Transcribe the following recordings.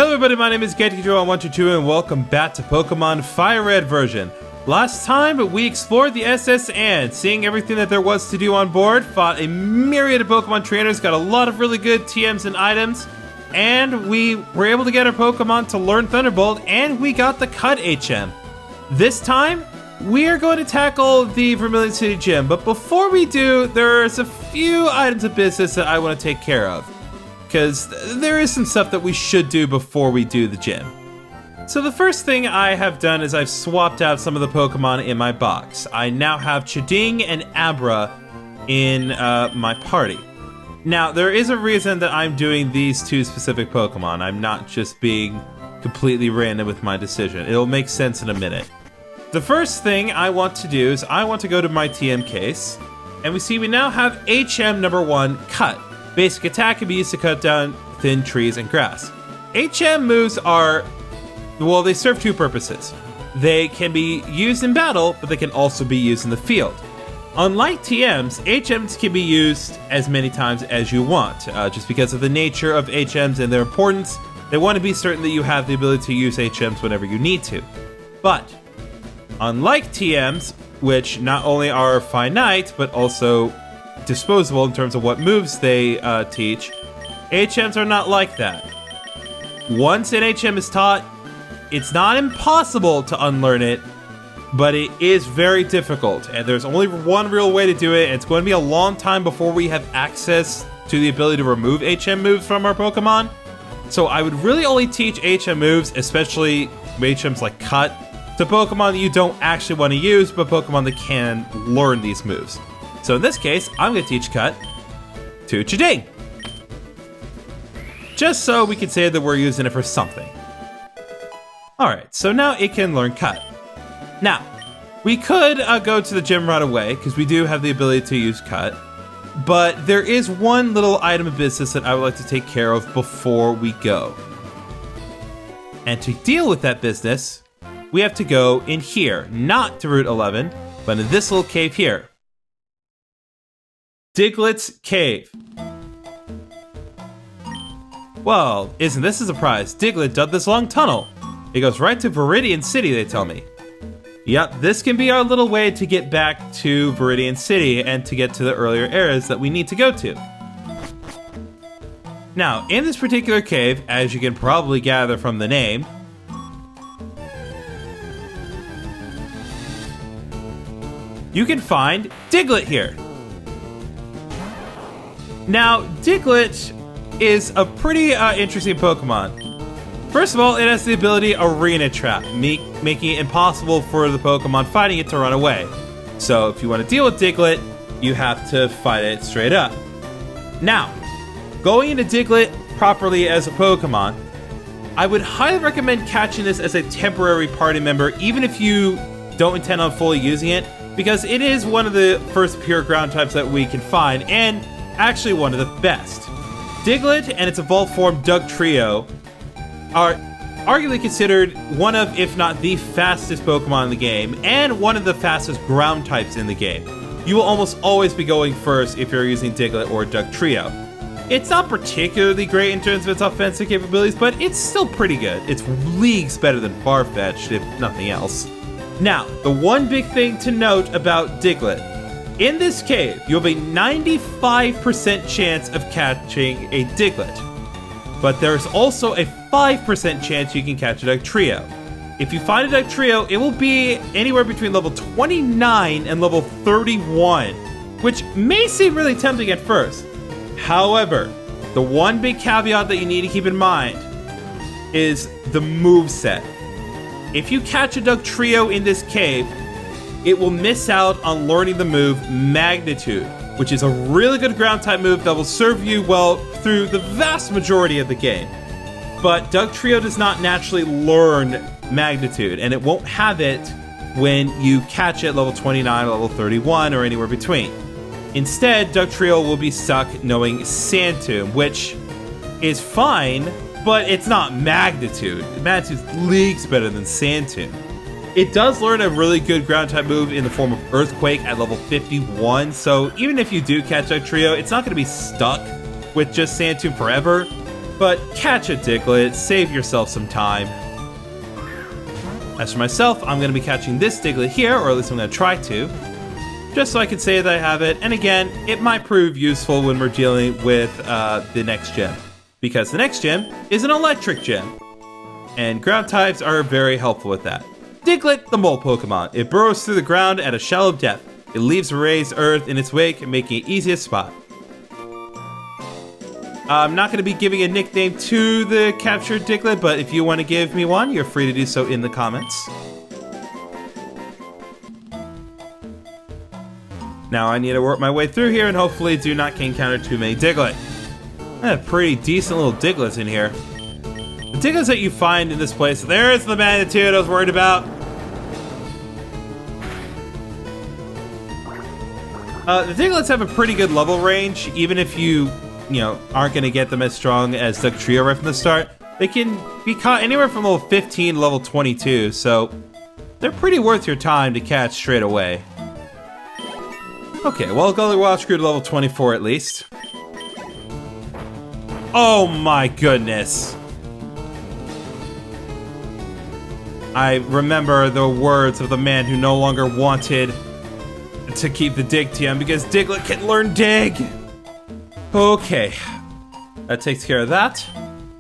Hello everybody, my name is GetGejo122 and welcome back to Pokemon Fire Red version. Last time, we explored the SS and, seeing everything that there was to do on board, fought a myriad of Pokemon trainers, got a lot of really good TMs and items, and we were able to get our Pokemon to learn Thunderbolt, and we got the Cut HM. This time, we are going to tackle the Vermilion City Gym, but before we do, there's a few items of business that I want to take care of, because there is some stuff that we should do before we do the gym. So the first thing I have done is I've swapped out some of the Pokemon in my box. I now have Chiding and Abra in my party. Now, there is a reason that I'm doing these two specific Pokemon. I'm not just being completely random with my decision. It'll make sense in a minute. The first thing I want to do is I want to go to my TM case, and we now have HM number 1, Cut. Basic attack can be used to cut down thin trees and grass. HM moves are, well, they serve two purposes. They can be used in battle, but they can also be used in the field. Unlike TMs, HMs can be used as many times as you want. Just because of the nature of HMs and their importance, they want to be certain that you have the ability to use HMs whenever you need to. But, unlike TMs, which not only are finite, but also disposable in terms of what moves they teach, HMs are not like that. Once an HM is taught, it's not impossible to unlearn it, but it is very difficult, and there's only one real way to do it, and it's going to be a long time before we have access to the ability to remove HM moves from our Pokemon. So I would really only teach HM moves, especially HMs like Cut, to Pokemon that you don't actually want to use, but Pokemon that can learn these moves. So in this case, I'm going to teach Cut to Chiding, just so we can say that we're using it for something. Alright, so now it can learn Cut. Now, we could go to the gym right away, because we do have the ability to use Cut, but there is one little item of business that I would like to take care of before we go. And to deal with that business, we have to go in here, not to Route 11, but in this little cave here. Diglett's Cave. Well, isn't this a surprise? Diglett dug this long tunnel. It goes right to Vermilion City, they tell me. Yep, this can be our little way to get back to Vermilion City and to get to the earlier areas that we need to go to. Now, in this particular cave, as you can probably gather from the name, you can find Diglett here. Now, Diglett is a pretty interesting Pokemon. First of all, it has the ability Arena Trap, making it impossible for the Pokemon fighting it to run away. So if you want to deal with Diglett, you have to fight it straight up. Now, going into Diglett properly as a Pokemon, I would highly recommend catching this as a temporary party member, even if you don't intend on fully using it, because it is one of the first pure ground types that we can find, and actually one of the best. Diglett and its evolved form Dugtrio are arguably considered one of, if not the fastest Pokemon in the game, and one of the fastest ground types in the game. You will almost always be going first if you're using Diglett or Dugtrio. It's not particularly great in terms of its offensive capabilities, but it's still pretty good. It's leagues better than Farfetch'd, if nothing else. Now, the one big thing to note about Diglett. In this cave, you have a 95% chance of catching a Diglett. But there's also a 5% chance you can catch a Dugtrio. If you find a Dugtrio, it will be anywhere between level 29 and level 31, which may seem really tempting at first. However, the one big caveat that you need to keep in mind is the moveset. If you catch a Dugtrio in this cave, it will miss out on learning the move Magnitude, which is a really good ground type move that will serve you well through the vast majority of the game. But Dugtrio does not naturally learn Magnitude, and it won't have it when you catch it level 29 or level 31 or anywhere between. Instead, Dugtrio will be stuck knowing Sand Tomb, which is fine, but it's not Magnitude. Magnitude's leagues better than Sand Tomb. It does learn a really good ground type move in the form of Earthquake at level 51, so even if you do catch Dugtrio, it's not going to be stuck with just Sand Tomb forever. But catch a Diglett, save yourself some time. As for myself, I'm going to be catching this Diglett here, or at least I'm going to try to, just so I can say that I have it. And again, it might prove useful when we're dealing with the next gym, because the next gym is an electric gym, and ground types are very helpful with that. Diglett, the mole Pokemon. It burrows through the ground at a shallow depth. It leaves raised earth in its wake, making it easy to spot. I'm not going to be giving a nickname to the captured Diglett, but if you want to give me one, you're free to do so in the comments. Now I need to work my way through here and hopefully do not encounter too many Diglett. I have pretty decent little Digletts in here. The Digletts that you find in this place, there's the magnitude I was worried about. The Digletts have a pretty good level range, even if you aren't going to get them as strong as Dugtrio right from the start. They can be caught anywhere from level 15 to level 22, so they're pretty worth your time to catch straight away. Okay, well, Gullywatch grew to level 24 at least. Oh my goodness. I remember the words of the man who no longer wanted to keep the Dig TM because Diglett can learn Dig! Okay, that takes care of that.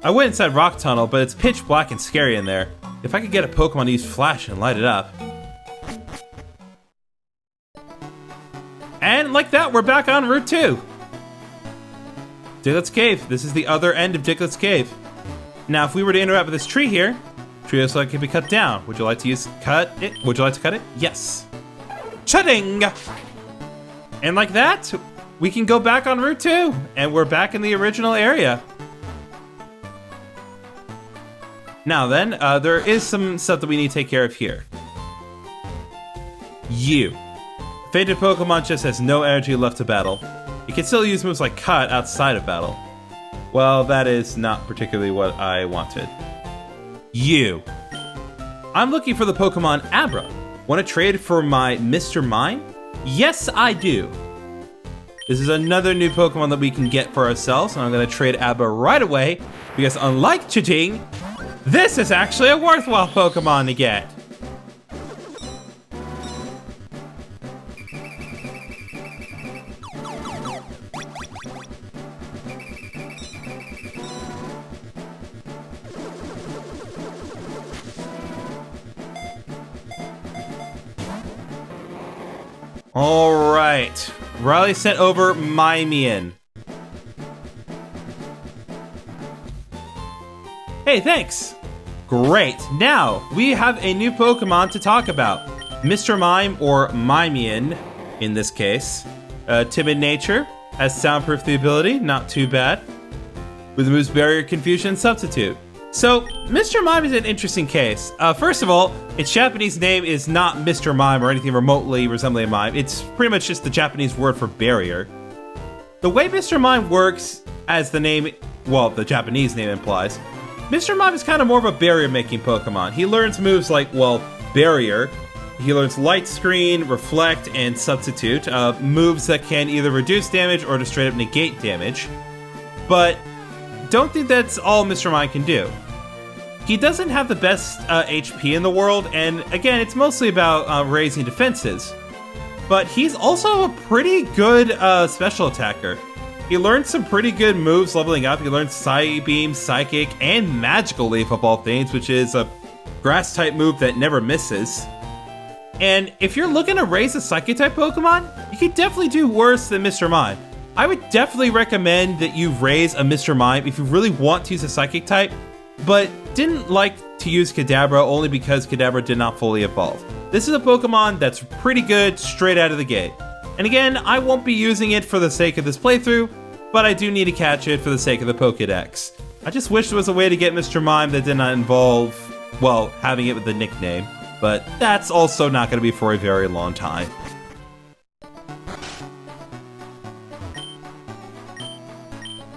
I went inside Rock Tunnel, but it's pitch black and scary in there. If I could get a Pokemon to use Flash and light it up. And like that, we're back on Route 2. Diglett's Cave. This is the other end of Diglett's Cave. Now, if we were to interact with this tree here, tree looks like it can be cut down. Would you like to cut it? Would you like to cut it? Yes. Cha-ding! And like that, we can go back on Route 2, and we're back in the original area. Now then, there is some stuff that we need to take care of here. You. Fainted Pokemon just has no energy left to battle. It can still use moves like Cut outside of battle. Well, that is not particularly what I wanted. You. I'm looking for the Pokemon Abra. Want to trade for my Mr. Mime? Yes, I do. This is another new Pokemon that we can get for ourselves, and I'm going to trade Abra right away, because unlike Cha-Ching, this is actually a worthwhile Pokemon to get. Alright, Riley sent over Mimian. Hey, thanks! Great, now we have a new Pokemon to talk about. Mr. Mime, or Mimian, in this case. Timid nature, has soundproof the ability, not too bad. With the moves Barrier, Confusion, Substitute. So, Mr. Mime is an interesting case. First of all, its Japanese name is not Mr. Mime or anything remotely resembling a mime. It's pretty much just the Japanese word for barrier. The way Mr. Mime works, as the name, well, the Japanese name implies, Mr. Mime is kind of more of a barrier-making Pokemon. He learns moves like, well, Barrier. He learns Light Screen, Reflect, and Substitute. Moves that can either reduce damage or to straight up negate damage. But don't think that's all Mr. Mime can do. He doesn't have the best HP in the world, and again, it's mostly about raising defenses. But he's also a pretty good special attacker. He learned some pretty good moves leveling up. He learned Psybeam, Psychic, and Magical Leaf of all things, which is a grass-type move that never misses. And if you're looking to raise a Psychic-type Pokemon, you could definitely do worse than Mr. Mime. I would definitely recommend that you raise a Mr. Mime if you really want to use a Psychic-type, but didn't like to use Kadabra only because Kadabra did not fully evolve. This is a Pokemon that's pretty good straight out of the gate. And again, I won't be using it for the sake of this playthrough, but I do need to catch it for the sake of the Pokédex. I just wish there was a way to get Mr. Mime that did not involve, well, having it with the nickname, but that's also not going to be for a very long time.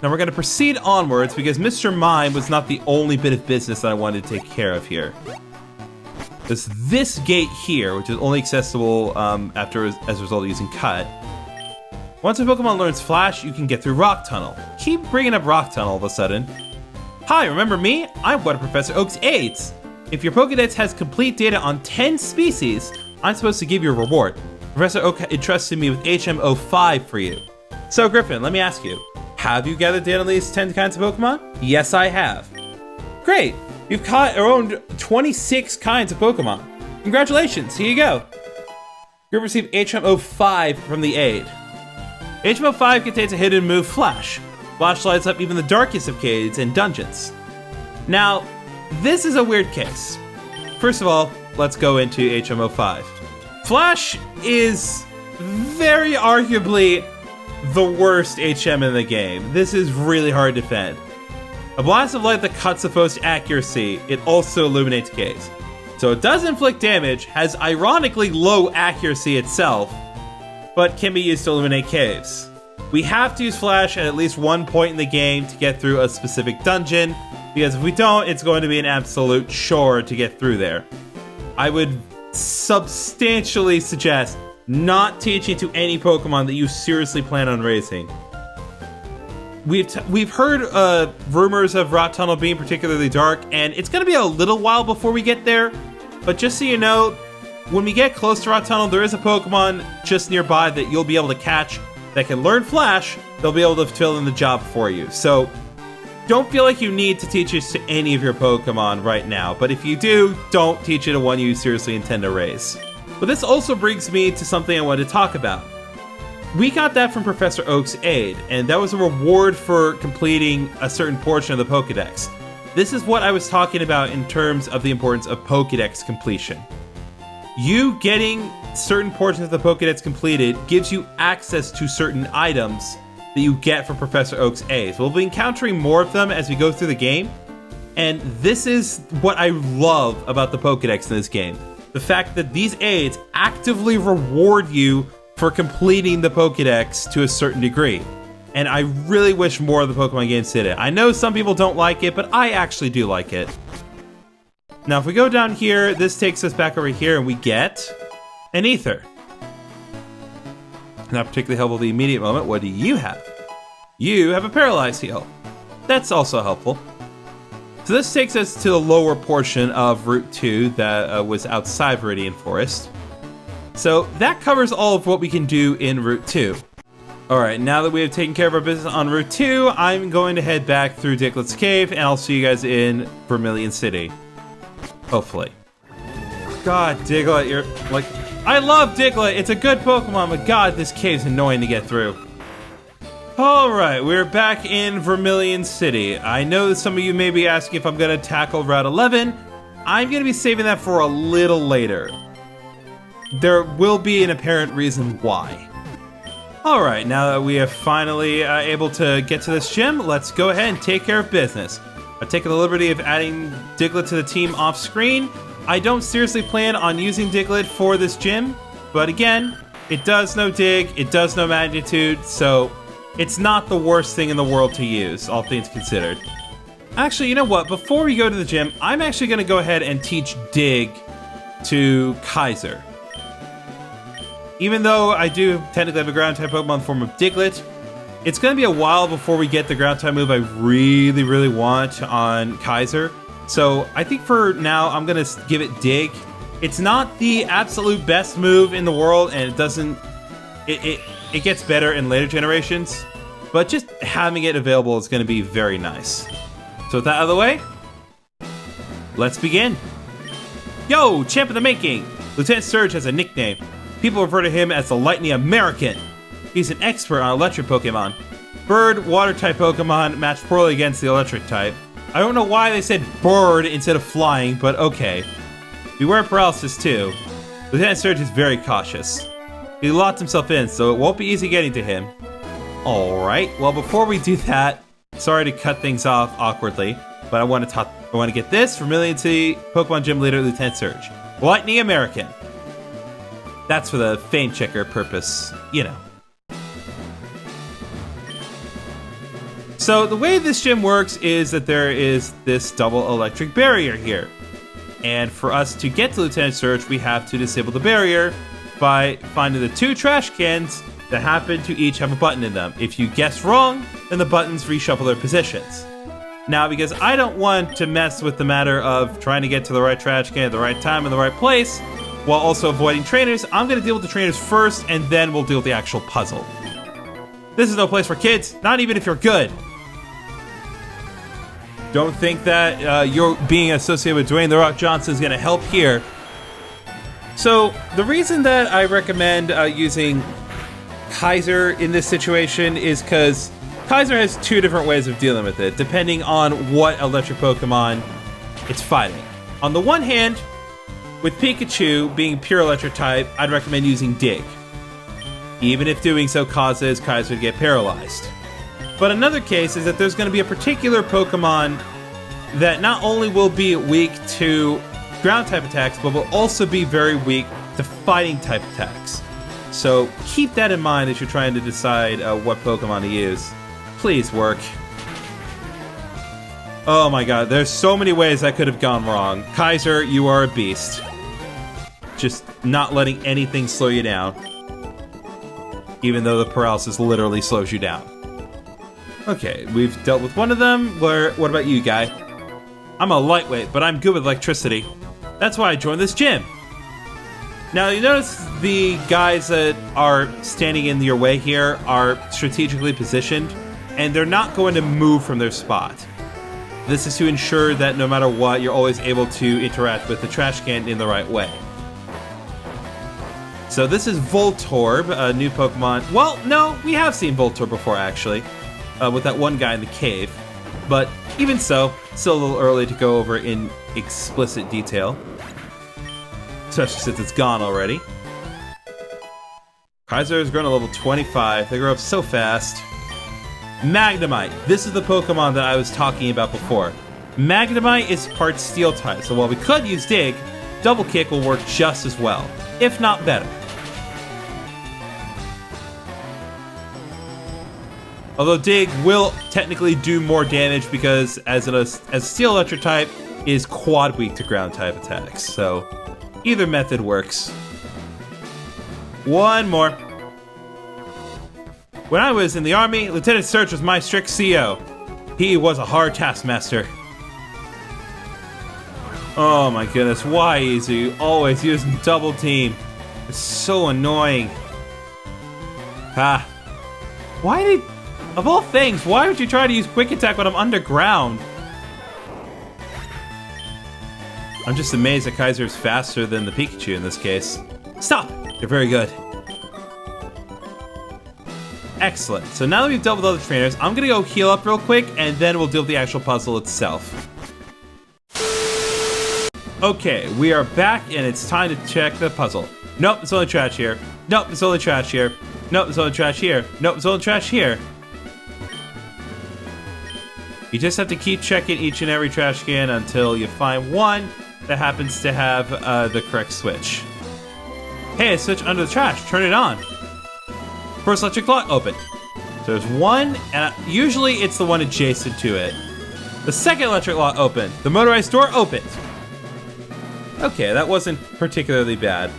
Now we're going to proceed onwards because Mr. Mime was not the only bit of business that I wanted to take care of here. There's this gate here, which is only accessible as a result of using Cut. Once a Pokemon learns Flash, you can get through Rock Tunnel. Keep bringing up Rock Tunnel all of a sudden. Hi, remember me? I'm one of Professor Oak's aides. If your Pokédex has complete data on 10 species, I'm supposed to give you a reward. Professor Oak entrusted me with HM05 for you. So Griffin, let me ask you, have you gathered data on these 10 kinds of Pokemon? Yes, I have. Great, you've caught or owned 26 kinds of Pokemon. Congratulations, here you go. Griffin received HM05 from the aide. HM05 contains a hidden move, Flash. Flash lights up even the darkest of caves and dungeons. Now, this is a weird case. First of all, let's go into HM05. Flash is very arguably the worst HM in the game. This is really hard to defend. A blast of light that cuts the foe's accuracy, it also illuminates caves. So it does inflict damage, has ironically low accuracy itself, but can be used to illuminate caves. We have to use Flash at least one point in the game to get through a specific dungeon, because if we don't, it's going to be an absolute chore to get through there. I would substantially suggest not teaching to any Pokemon that you seriously plan on raising. We've heard rumors of Rot Tunnel being particularly dark, and it's going to be a little while before we get there, but just so you know, when we get close to Rot Tunnel, there is a Pokemon just nearby that you'll be able to catch that can learn Flash. They'll be able to fill in the job for you. So don't feel like you need to teach this to any of your Pokemon right now, but if you do, don't teach it to one you seriously intend to raise. But this also brings me to something I wanted to talk about. We got that from Professor Oak's aide, and that was a reward for completing a certain portion of the Pokédex. This is what I was talking about in terms of the importance of Pokédex completion. You getting certain portions of the Pokédex completed gives you access to certain items that you get from Professor Oak's aides. We'll be encountering more of them as we go through the game, and this is what I love about the Pokédex in this game. The fact that these aides actively reward you for completing the Pokédex to a certain degree. And I really wish more of the Pokemon games did it. I know some people don't like it, but I actually do like it. Now, if we go down here, this takes us back over here, and we get an Ether. Not particularly helpful at the immediate moment. What do you have? You have a Paralyzed Heal. That's also helpful. So this takes us to the lower portion of Route 2 that was outside Viridian Forest. So that covers all of what we can do in Route 2. Alright, now that we have taken care of our business on Route 2, I'm going to head back through Diglett Cave, and I'll see you guys in Vermilion City. Hopefully. God, Diglett, you're like... I love Diglett, it's a good Pokemon, but God, this cave's annoying to get through. Alright, we're back in Vermilion City. I know that some of you may be asking if I'm going to tackle Route 11. I'm going to be saving that for a little later. There will be an apparent reason why. Alright, now that we are finally able to get to this gym, let's go ahead and take care of business. I've taken the liberty of adding Diglett to the team off screen. I don't seriously plan on using Diglett for this gym, but again, it does no dig, it does no magnitude, so it's not the worst thing in the world to use, all things considered. Actually, you know what? Before we go to the gym, I'm actually going to go ahead and teach Dig to Kaiser. Even though I do technically have a ground-type Pokemon in the form of Diglett, it's going to be a while before we get the ground-type move I really, really want on Kaiser. So I think for now, I'm going to give it Dig. It's not the absolute best move in the world, and it doesn't... It gets better in later generations, but just having it available is going to be very nice. So with that out of the way, let's begin. Yo, champ of the making! Lieutenant Surge has a nickname. People refer to him as the Lightning American. He's an expert on electric Pokemon. Bird, water-type Pokemon match poorly against the electric type. I don't know why they said bird instead of flying, but okay. Beware paralysis too. Lieutenant Surge is very cautious. He locked himself in, so it won't be easy getting to him. Alright, well before we do that, sorry to cut things off awkwardly, but I want to get this Vermilion City Pokemon Gym Leader Lieutenant Surge. Lightning American. That's for the fame checker purpose, you know. So the way this gym works is that there is this double electric barrier here. And for us to get to Lieutenant Surge, we have to disable the barrier by finding the 2 trash cans that happen to each have a button in them. If you guess wrong, then the buttons reshuffle their positions. Now, because I don't want to mess with the matter of trying to get to the right trash can at the right time in the right place, while also avoiding trainers, I'm going to deal with the trainers first, and then we'll deal with the actual puzzle. This is no place for kids, not even if you're good. Don't think that you're being associated with Dwayne The Rock Johnson is going to help here. So, the reason that I recommend using Kaiser in this situation is because Kaiser has two different ways of dealing with it, depending on what electric Pokemon it's fighting. On the one hand, with Pikachu being pure electric type, I'd recommend using Dig, even if doing so causes Kaiser to get paralyzed. But another case is that there's going to be a particular Pokemon that not only will be weak to ground type attacks, but will also be very weak to fighting type attacks. So keep that in mind as you're trying to decide what Pokemon to use. Please work. Oh my god, there's so many ways that could have gone wrong. Kaiser, you are a beast. Just not letting anything slow you down. Even though the paralysis literally slows you down. Okay, we've dealt with one of them. What about you, guy? I'm a lightweight, but I'm good with electricity. That's why I joined this gym. Now, you notice the guys that are standing in your way here are strategically positioned, and they're not going to move from their spot. This is to ensure that no matter what, you're always able to interact with the trash can in the right way. So this is Voltorb, a new Pokemon. Well, no, we have seen Voltorb before, actually, with that one guy in the cave. But even so, still a little early to go over in explicit detail. Especially since it's gone already. Kaiser has grown to level 25. They grow up so fast. Magnemite. This is the Pokemon that I was talking about before. Magnemite is part Steel type, so while we could use Dig, Double Kick will work just as well, if not better. Although Dig will technically do more damage because as Steel Electric type is quad weak to ground type attacks, so either method works. One more. When I was in the army, Lieutenant Surge was my strict CO. He was a hard taskmaster. Oh my goodness, why is he always using double team? It's so annoying. Of all things, why would you try to use quick attack when I'm underground? I'm just amazed that Kaiser is faster than the Pikachu in this case. Stop! You're very good. Excellent. So now that we've dealt with other trainers, I'm gonna go heal up real quick, and then we'll deal with the actual puzzle itself. Okay, we are back, and it's time to check the puzzle. Nope, it's only trash here. Nope, it's only trash here. Nope, it's only trash here. Nope, it's only trash here. You just have to keep checking each and every trash can until you find one that happens to have the correct switch. Hey, a switch under the trash. Turn it on. First electric lock open. So there's one, and usually it's the one adjacent to it. The second electric lock open. The motorized door opened. Okay, that wasn't particularly bad.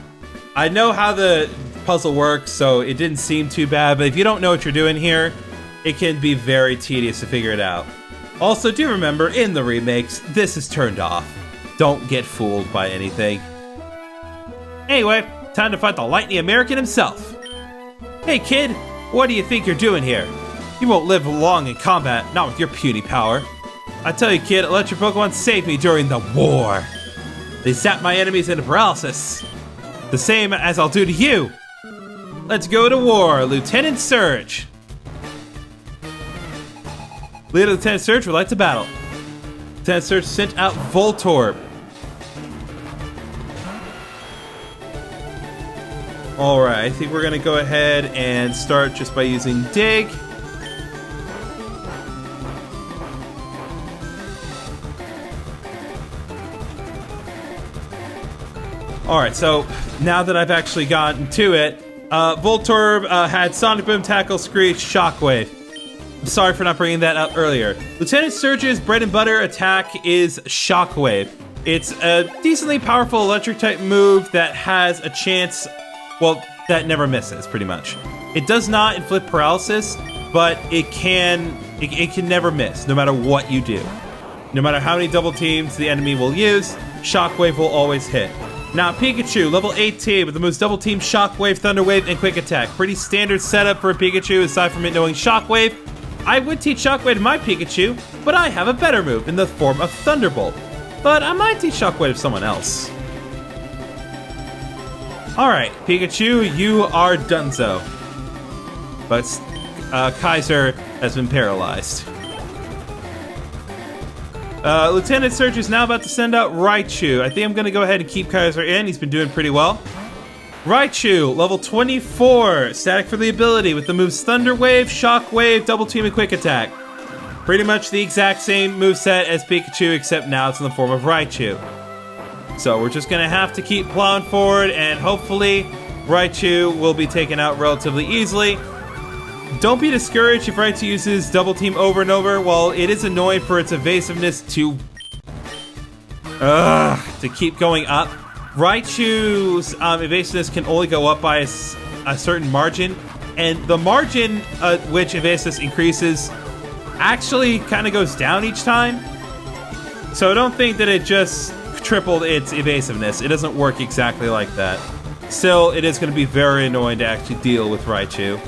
I know how the puzzle works, so it didn't seem too bad, but if you don't know what you're doing here, it can be very tedious to figure it out. Also, do remember, in the remakes, this is turned off. Don't get fooled by anything. Anyway, time to fight the Lightning American himself. Hey kid, what do you think you're doing here? You won't live long in combat, not with your puny power. I tell you kid, electric Pokemon saved me during the war. They zapped my enemies into paralysis. The same as I'll do to you. Let's go to war, Lieutenant Surge. Leader Lieutenant Surge would like to battle. Lieutenant Surge sent out Voltorb. Alright, I think we're gonna go ahead and start just by using Dig. Alright, so now that I've actually gotten to it, Voltorb had Sonic Boom, Tackle, Screech, Shockwave. I'm sorry for not bringing that up earlier. Lieutenant Surge's bread and butter attack is Shockwave. It's a decently powerful electric type move that has a chance, well, that never misses, pretty much. It does not inflict paralysis, but it can It can never miss, no matter what you do. No matter how many double teams the enemy will use, Shockwave will always hit. Now, Pikachu, level 18, with the moves Double Team, Shockwave, Thunder Wave, and Quick Attack. Pretty standard setup for a Pikachu, aside from it knowing Shockwave. I would teach Shockwave to my Pikachu, but I have a better move in the form of Thunderbolt. But I might teach Shockwave to someone else. Alright, Pikachu, you are donezo. But Kaiser has been paralyzed. Lieutenant Surge is now about to send out Raichu. I think I'm going to go ahead and keep Kaiser in. He's been doing pretty well. Raichu, level 24. Static for the ability with the moves Thunder Wave, Shock Wave, Double Team, and Quick Attack. Pretty much the exact same moveset as Pikachu, except now it's in the form of Raichu. So we're just going to have to keep plowing forward, and hopefully Raichu will be taken out relatively easily. Don't be discouraged if Raichu uses Double Team over and over. While it is annoying for its evasiveness to keep going up, Raichu's evasiveness can only go up by a certain margin, and the margin at which evasiveness increases actually kind of goes down each time. So don't think that it just tripled its evasiveness. It doesn't work exactly like that. Still, it is going to be very annoying to actually deal with Raichu.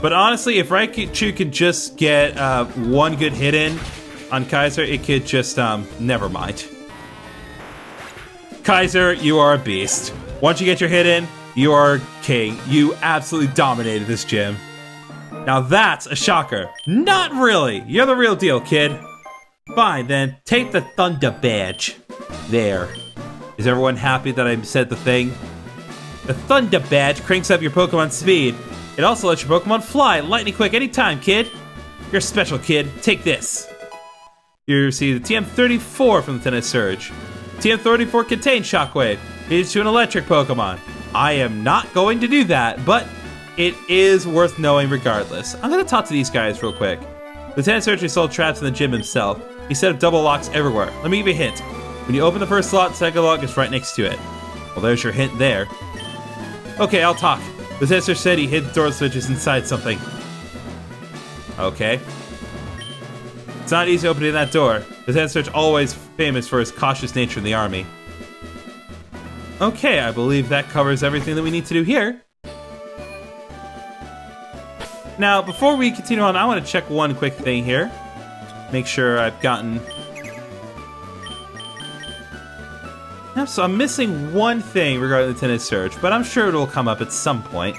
But honestly, if Raichu could just get one good hit in on Kaiser, it could just, never mind. Kaiser, you are a beast. Once you get your hit in, you are king. You absolutely dominated this gym. Now that's a shocker. Not really. You're the real deal, kid. Fine, then. Take the Thunder Badge. There. Is everyone happy that I said the thing? The Thunder Badge cranks up your Pokemon speed. It also lets your Pokemon fly lightning quick anytime, kid. You're special, kid. Take this. You receive the TM34 from Lieutenant Surge. TM34 contains Shockwave. Leads to an electric Pokemon. I am not going to do that, but it is worth knowing regardless. I'm going to talk to these guys real quick. Lieutenant Surge installed traps in the gym himself. He set up double locks everywhere. Let me give you a hint. When you open the first slot, the second lock is right next to it. Well, there's your hint there. Okay, I'll talk. Lieutenant Surge said he hid door switches inside something. Okay. It's not easy opening that door. Lieutenant Surge always famous for his cautious nature in the army. Okay, I believe that covers everything that we need to do here. Now, before we continue on, I want to check one quick thing here. Make sure I've gotten... So I'm missing one thing regarding Lieutenant Surge, but I'm sure it'll come up at some point.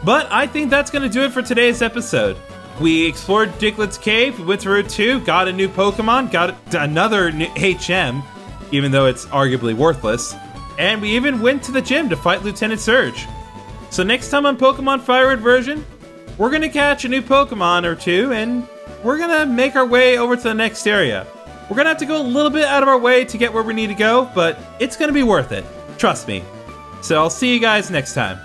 But I think that's going to do it for today's episode. We explored Diglett's Cave, we went to Route 2, got a new Pokemon, got another new HM, even though it's arguably worthless, and we even went to the gym to fight Lieutenant Surge. So next time on Pokemon Fire Red version, we're going to catch a new Pokemon or two, and we're going to make our way over to the next area. We're going to have to go a little bit out of our way to get where we need to go, but it's going to be worth it. Trust me. So I'll see you guys next time.